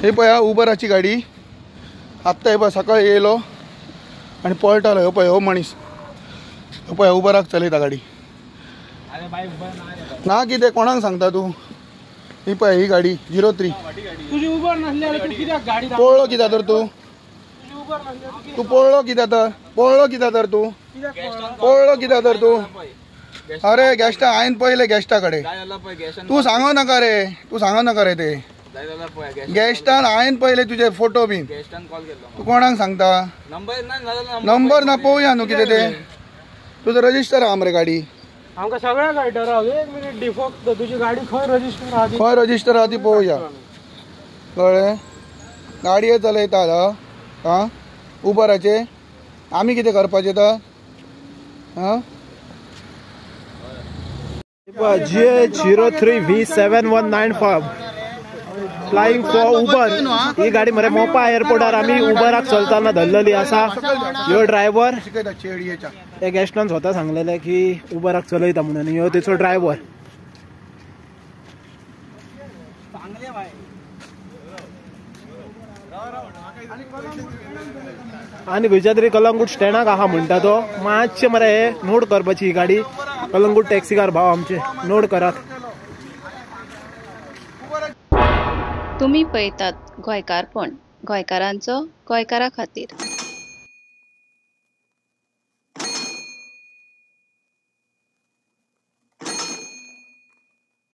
हे पळय उबराची गाडी आत्ता हे पळय सकाळी येयलो आणि पळटालो हो पळय हो मनीस हो पळय उबराक चलयता गाडी ना कितें कोणाक सांगता तू ही पळय ही गाडी 03 तुझी उबर नसल्यावर तू कित्याक गाडी पळलो कित्याक तर तू पळलो कित्याक तर पळलो कित्याक तर तू पळलो कित्याक तर तू अरे गॅस्टा हायन पळयले गॅस्टा कडेन तू सांगो नाका रे ते गॅस्टान हायन पळयले तुझे फोटो बीन तू कोणाक सांगता नंबर ना पळोवया न्हू कितें ते तुजो रजिस्टर आहा मरे गाडी आमकां सगळ्या गाडीर एक मिनिट डिफॉल्ट तुझी गाडी खंय रजिस्टर आहा खंय रजिस्टर आहा ती पळोवया कळ्ळें गाडये चलयता आं उबराचे आमी कितें करपाचें तर आं GH03V7195 फ्लाइंग फॉर उबर ही गाडी मरे मोपा एअरपोर्टार आमी उबराक चलताना धरलेली आसा ह्यो ड्रायव्हर हे गॅस्टान स्वता सांगलेले की उबराक चलयता म्हणून ह्यो तेचो ड्रायव्हर आणि खंयच्या तरी कलंगूट स्टँडाक आहा म्हणटा तो मातशें मरे हे नोट करपाची ही गाडी कलंगूट टॅक्सीकार भाव आमचे नोट करात तुम्ही पळयतात गोंयकारपण गोंयकारांचो गोंयकारा खातीर।